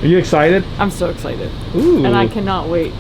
Are you excited? I'm so excited. Ooh. And I cannot wait.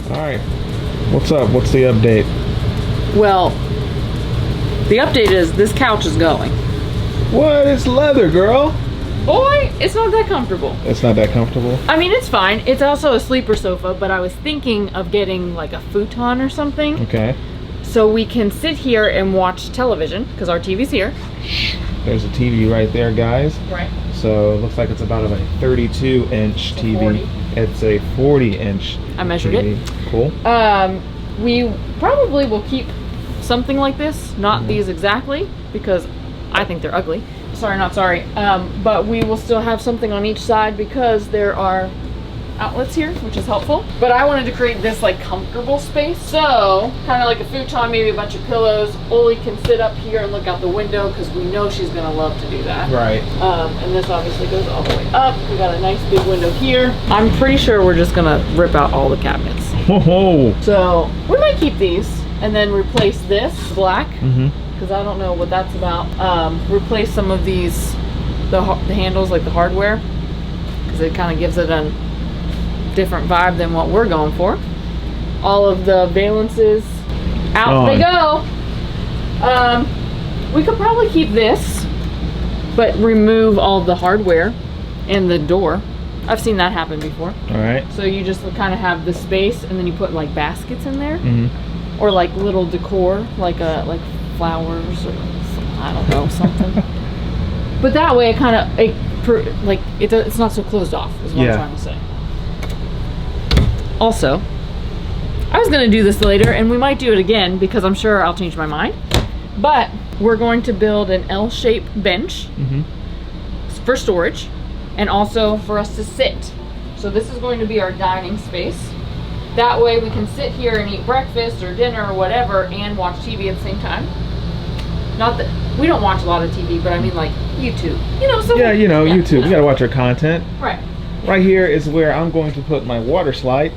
Alright. What's up? What's the update? Well, the update is this couch is going. What? It's leather, girl. Boy, it's not that comfortable. It's not that comfortable? I mean, it's fine. It's also a sleeper sofa, but I was thinking of getting like a futon or something. Okay. So we can sit here and watch television, because our TV's here. There's a TV right there, guys. Right. So it looks like it's about a 32-inch TV. 40. It's a 40-inch I measured TV. it. Cool. We probably will keep something like this, not these exactly, because I think they're ugly. Sorry, not sorry. But we will still have something on each side because there are outlets here, which is helpful. But I wanted to create this like comfortable space. So kind of like a futon, maybe a bunch of pillows. Oli can sit up here and look out the window because we know she's gonna love to do that. Right. And this obviously goes all the way up. We got a nice big window here. I'm pretty sure we're just gonna rip out all the cabinets. Whoa. So we might keep these and then replace this black. Mm-hmm. Because I don't know what that's about. Replace some of these, the handles, like the hardware, because it kind of gives it a different vibe than what we're going for. All of the valances, out they go. We could probably keep this, but remove all the hardware and the door. I've seen that happen before. All right. So you just kind of have the space, and then you put like baskets in there, Mm-hmm. or like little decor, like flowers or I don't know, something. But that way it kind of it's not so closed off is what I'm trying to say. Also, I was gonna do this later and we might do it again because I'm sure I'll change my mind, but we're going to build an L-shaped bench for storage and also for us to sit. So this is going to be our dining space. That way we can sit here and eat breakfast or dinner or whatever and watch TV at the same time. Not that we don't watch a lot of TV, but I mean like YouTube. You know, so YouTube. We gotta watch our content. Right. Right here is where I'm going to put my water slide,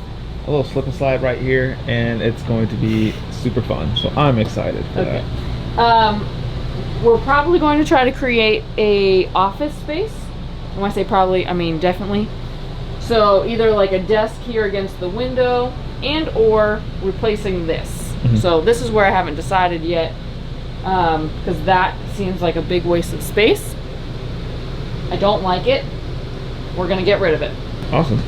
a little slip and slide right here, and it's going to be super fun. So I'm excited for that. We're probably going to try to create a office space. And when I say probably, I mean definitely. So either like a desk here against the window and or replacing this. So this is where I haven't decided yet. Because that seems like a big waste of space. I don't like it. We're gonna get rid of it. Awesome.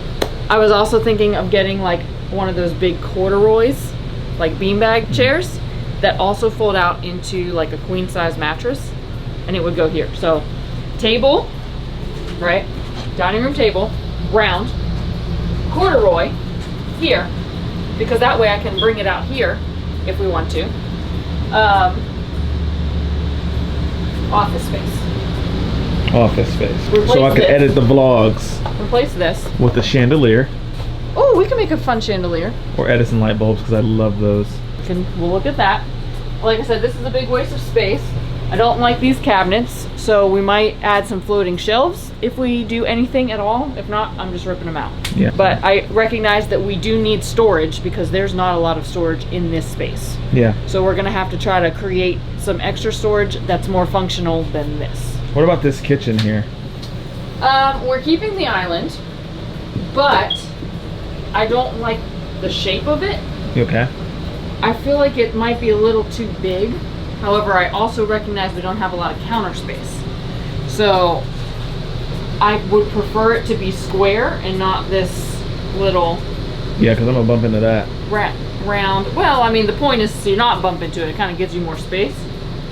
I was also thinking of getting like one of those big corduroys, like beanbag chairs that also fold out into like a queen size mattress, and it would go here. So table, right? Dining room table, round, corduroy here, because that way I can bring it out here if we want to. Office space. Office space. Replace so I can this. edit the vlogs Replace this. with a chandelier Oh, we can make a fun chandelier. or Edison light bulbs because I love those. We'll look at that. Like I said, this is a big waste of space. I don't like these cabinets, so we might add some floating shelves if we do anything at all. If not, I'm just ripping them out. Yeah. But I recognize that we do need storage because there's not a lot of storage in this space. Yeah. So we're gonna have to try to create some extra storage that's more functional than this. What about this kitchen here? We're keeping the island, but I don't like the shape of it. You okay? I feel like it might be a little too big. However, I also recognize we don't have a lot of counter space. So I would prefer it to be square and not this little Yeah, because I'm gonna bump into that. round. Well, I mean, the point is to not bump into it. It kind of gives you more space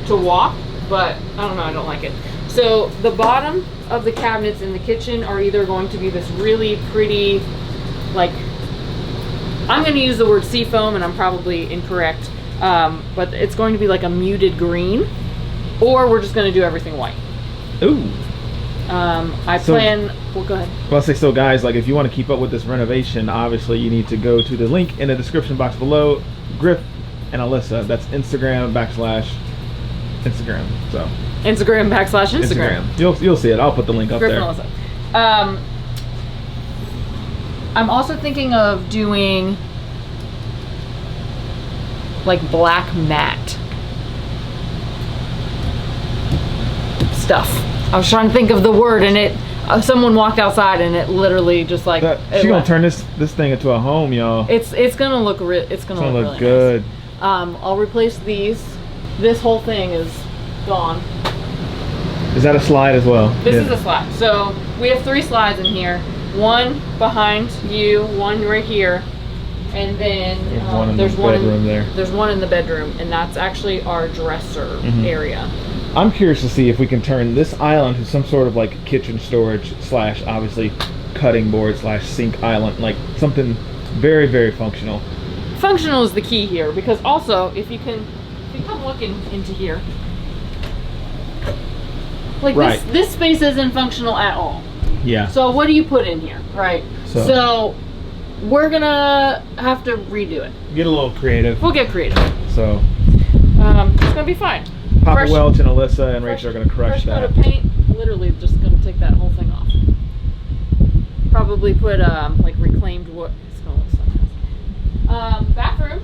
to walk, but I don't know, I don't like it. So the bottom of the cabinets in the kitchen are either going to be this really pretty, like, I'm going to use the word seafoam and I'm probably incorrect, but it's going to be like a muted green, or we're just going to do everything white. Ooh. Well, go ahead. Well, I'll say, so guys, like, if you want to keep up with this renovation, obviously you need to go to the link in the description box below. Griff and Alyssa, that's Instagram / Instagram. So Instagram / Instagram. You'll see it. I'll put the link up Griff there. And Alyssa. I'm also thinking of doing like black matte stuff. I was trying to think of the word, and it. Someone walked outside, and it literally just like. She's gonna turn this thing into a home, y'all. It's gonna look it's gonna look really good. Nice. I'll replace these. This whole thing is gone. Is that a slide as well? This is a slide. So we have 3 slides in here. One behind you, one right here, and then there's one in the bedroom there. There's one in the bedroom, and that's actually our dresser area. I'm curious to see if we can turn this island to some sort of like kitchen storage / obviously cutting board / sink island, like something very, very functional. Functional is the key here, because also if you come looking into here, like this space isn't functional at all. Yeah. So what do you put in here, right? So we're gonna have to redo it. Get a little creative. We'll get creative. So it's gonna be fine. Papa Welch and Alyssa and Rachel are gonna crush that. Fresh coat of paint, literally just gonna take that whole thing off. Probably put like reclaimed wood. It's gonna look so nice. Bathroom.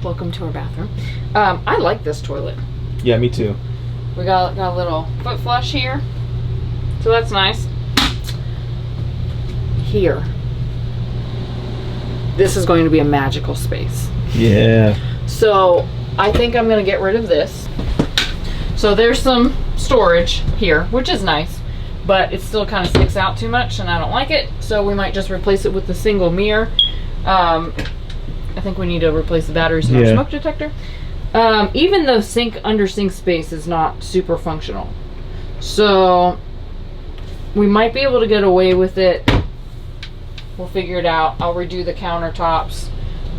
Welcome to our bathroom. I like this toilet. Yeah, me too. We got a little foot flush here, so that's nice. Here, this is going to be a magical space. Yeah. So I think I'm gonna get rid of this. So there's some storage here, which is nice, but it still kind of sticks out too much and I don't like it. So we might just replace it with the single mirror. I think we need to replace the batteries in our smoke detector. Even the under sink space is not super functional. So we might be able to get away with it. We'll figure it out. I'll redo the countertops.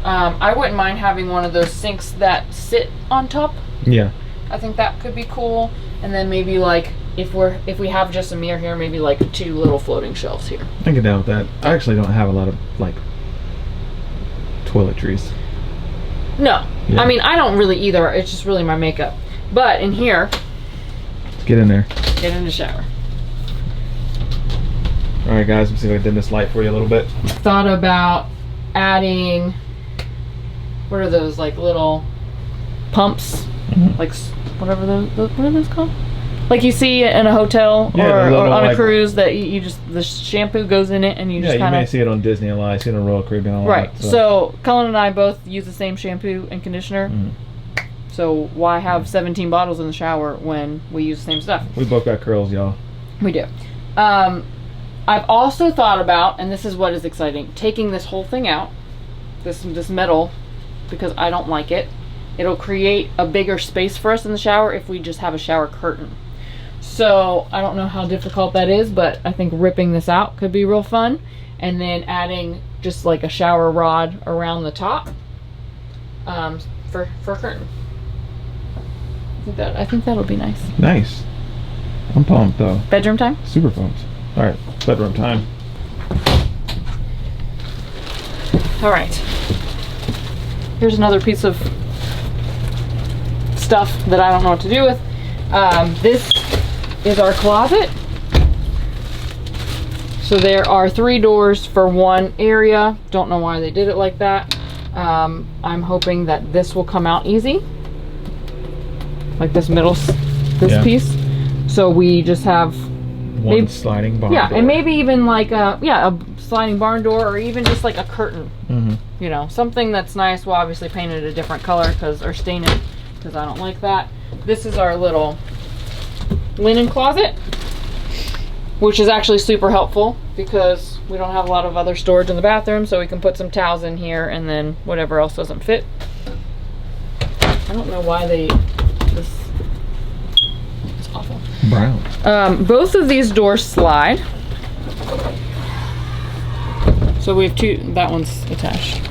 I wouldn't mind having one of those sinks that sit on top. Yeah. I think that could be cool. And then maybe like if we have just a mirror here, maybe like 2 little floating shelves here. I can get down with that. I actually don't have a lot of like toiletries. No. Yeah. I mean, I don't really either. It's just really my makeup. But in here, get in there. Get in the shower. All right, guys. Let's see if I can dim this light for you a little bit. Thought about adding, what are those, like little pumps? Like whatever those, what are those called? Like you see in a hotel or on a cruise that you just, the shampoo goes in it and you just kind of. Yeah, you may see it on Disney a lot. I see it on Royal Caribbean a lot. Right. So Cullen and I both use the same shampoo and conditioner. So why have 17 bottles in the shower when we use the same stuff? We both got curls, y'all. We do. I've also thought about, and this is what is exciting, taking this whole thing out, this metal, because I don't like it. It'll create a bigger space for us in the shower if we just have a shower curtain. So I don't know how difficult that is, but I think ripping this out could be real fun. And then adding just like a shower rod around the top for a curtain. I think that'll be nice. Nice. I'm pumped though. Bedroom time? Super pumped. All right, bedroom time. All right. Here's another piece of stuff that I don't know what to do with. This is our closet. So there are 3 doors for one area. Don't know why they did it like that. I'm hoping that this will come out easy. Like this piece. So we just have one sliding barn door. And maybe even like a sliding barn door, or even just like a curtain. You know, something that's nice. We'll obviously paint it a different color or stain it, because I don't like that. This is our little linen closet, which is actually super helpful because we don't have a lot of other storage in the bathroom, so we can put some towels in here and then whatever else doesn't fit. I don't know why it's awful. Brown. Both of these doors slide. So we have two, that one's attached.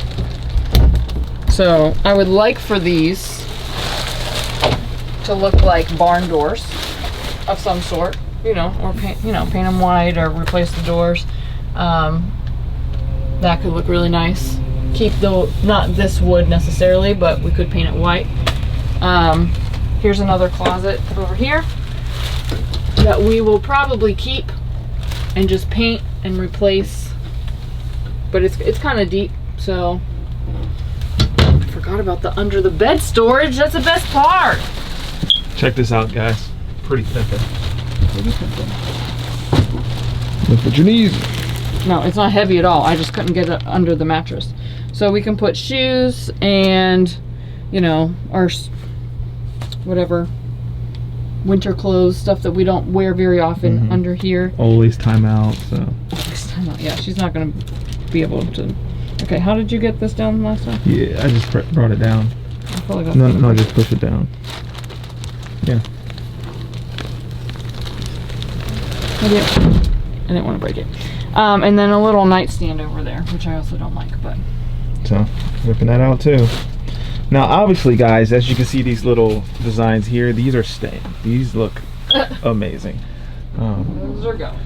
So I would like for these to look like barn doors of some sort, you know, or paint them white or replace the doors. That could look really nice. Keep the, not this wood necessarily, but we could paint it white. Here's another closet over here that we will probably keep and just paint and replace. But it's kind of deep, so I forgot about the under the bed storage. That's the best part. Check this out, guys. Pretty pimpin'. Look at your knees. No, it's not heavy at all. I just couldn't get it under the mattress. So we can put shoes and, you know, our whatever winter clothes, stuff that we don't wear very often under here. Always time out, so. Always time out. Yeah, she's not gonna be able to. Okay, how did you get this down last time? Yeah, I just brought it down. I probably got No, just push it down. Yeah. I didn't want to break it. And then a little nightstand over there, which I also don't like, but. So, ripping that out too. Now, obviously, guys, as you can see these little designs here, these are staying. These look amazing. Those are going.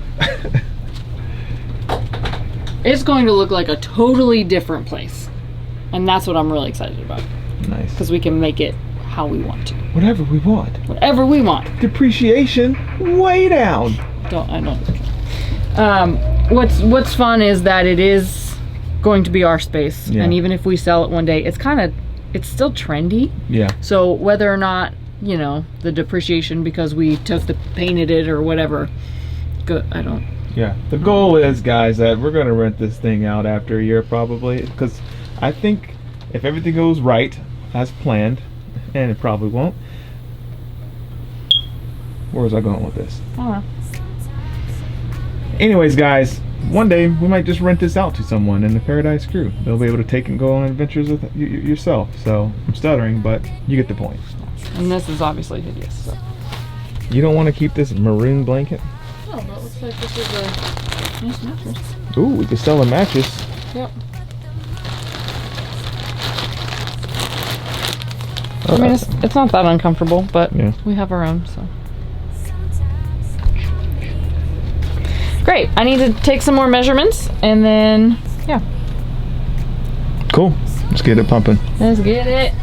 It's going to look like a totally different place. And that's what I'm really excited about. Nice. Because we can make it how we want to. Whatever we want. Whatever we want. Depreciation way down. I don't. What's fun is that it is going to be our space. Yeah. And even if we sell it one day, it's still trendy. Yeah. So whether or not, you know, the depreciation because we painted it or whatever, good, I don't. Yeah, the goal is, guys, that we're going to rent this thing out after a year probably, because I think if everything goes right as planned, and it probably won't. Where was I going with this? I don't know. Anyways, guys, one day we might just rent this out to someone in the Paradise Crew. They'll be able to take and go on adventures with yourself. So I'm stuttering, but you get the point. And this is obviously hideous. So. You don't want to keep this maroon blanket? No, but it looks like this is a nice mattress. Ooh, we could sell a mattress. Yep. I mean, it's not that uncomfortable, but yeah. We have our own, so. Great. I need to take some more measurements, and then, yeah. Cool. Let's get it pumping. Let's get it.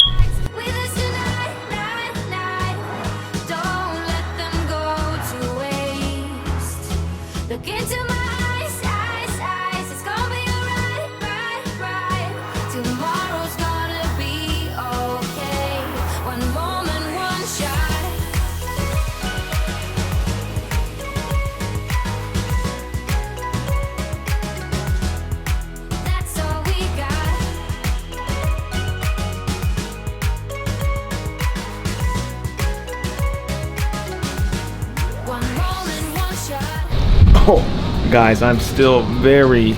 Oh, guys, I'm still very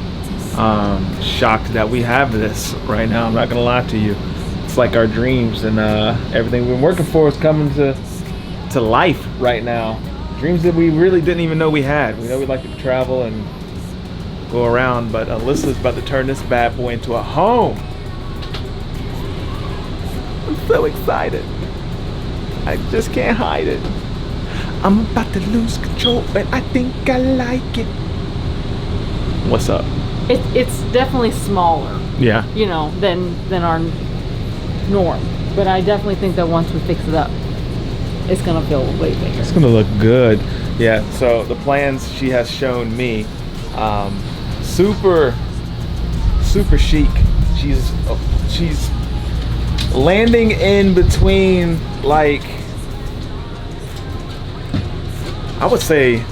shocked that we have this right now. I'm not gonna lie to you. It's like our dreams and everything we've been working for is coming to life right now. Dreams that we really didn't even know we had. We know we like to travel and go around, but Alyssa's about to turn this bad boy into a home. I'm so excited. I just can't hide it. I'm about to lose control, but I think I like it. What's up? It's definitely smaller. Yeah. You know, than our norm. But I definitely think that once we fix it up, it's gonna feel way bigger. It's gonna look good. Yeah. So the plans she has shown me, super chic. She's landing in between, like, I would say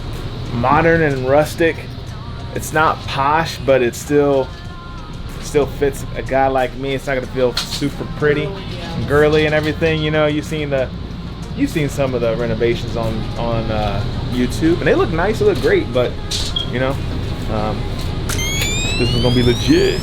modern and rustic. It's not posh, but it still fits a guy like me. It's not gonna feel super pretty and girly and everything. You know, you've seen some of the renovations on YouTube, and they look nice, they look great, but you know, this is gonna be legit.